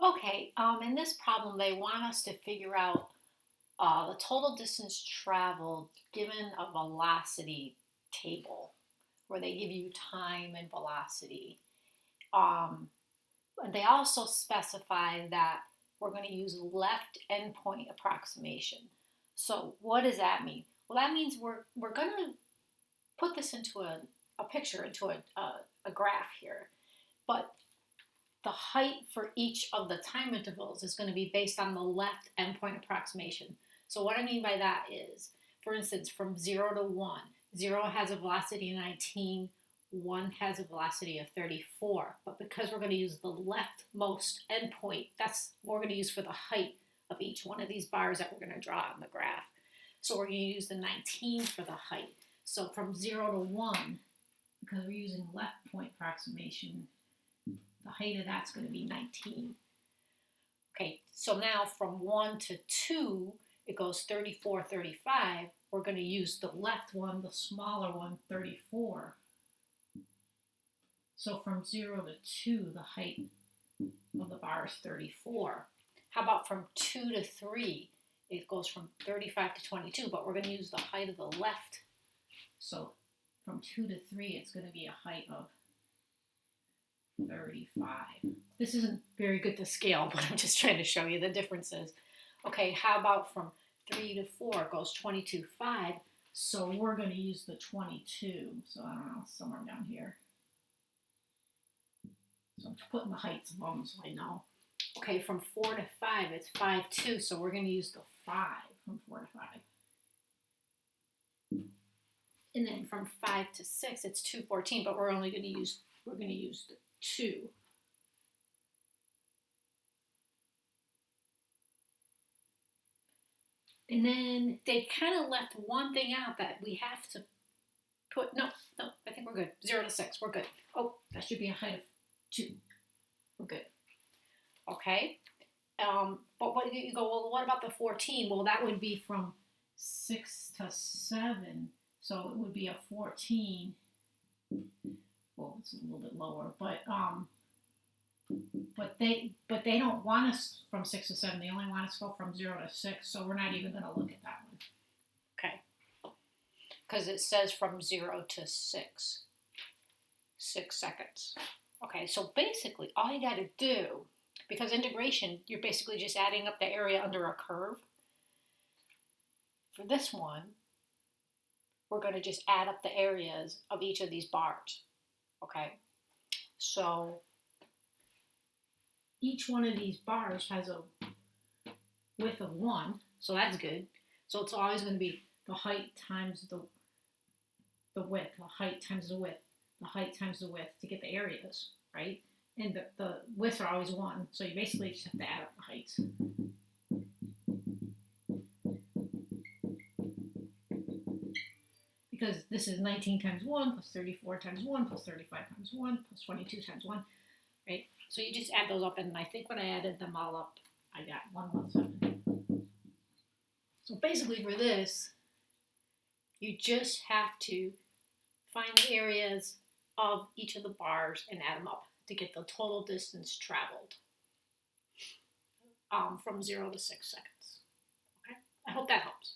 Okay, in this problem, they want us to figure out the total distance traveled given a velocity table where they give you time and velocity. Um, and they also specify that we're going to use left endpoint approximation. So what does that mean? Well, that means we're going to put this into a picture, into a graph here. But the height for each of the time intervals is going to be based on the left endpoint approximation. So what I mean by that is, for instance, from 0 to 1, 0 has a velocity of 19, 1 has a velocity of 34. But because we're going to use the leftmost endpoint, that's what we're going to use for the height of each one of these bars that we're going to draw on the graph. So we're going to use the 19 for the height. So from 0 to 1, because we're using left point approximation, the height of that's going to be 19. Okay, so now from 1 to 2, it goes 34, 35. We're going to use the left one, the smaller one, 34. So from 0 to 2, the height of the bar is 34. How about from 2 to 3? It goes from 35 to 22, but we're going to use the height of the left. So from 2 to 3, it's going to be a height of 35. This isn't very good to scale, but I'm just trying to show you the differences. Okay, how about from 3 to 4? It goes 22, 5. So we're going to use the 22. So I don't know, somewhere down here. So I'm putting the heights above them so I know. Okay, from 4 to 5, it's 5, 2. So we're going to use the 5 from 4 to 5. And then from 5 to 6, it's 2, 14. But we're going to use the 2. And then they kind of left one thing out that we have to put. No, I think we're good. 0 to 6, we're good. Oh, that should be a height of 2. We're good. Okay. But what you go, well, what about the 14? Well, that would be from 6 to 7. So it would be a 14. Well, it's a little bit lower, but they don't want us from 6 to 7. They only want us to go from 0 to 6. So we're not even going to look at that one. Okay. Because it says from 0 to 6. 6 seconds. Okay, so basically all you got to do, because integration, you're basically just adding up the area under a curve. For this one, we're going to just add up the areas of each of these bars. Okay, so each one of these bars has a width of 1, so that's good. So it's always going to be the height times the width, the height times the width, the height times the width to get the areas, right? And the widths are always 1, so you basically just have to add up the heights. Because this is 19 times 1 plus 34 times 1 plus 35 times 1 plus 22 times 1, right? So you just add those up, and I think when I added them all up, I got 117. So basically for this, you just have to find the areas of each of the bars and add them up to get the total distance traveled from 0 to 6 seconds. Okay, I hope that helps.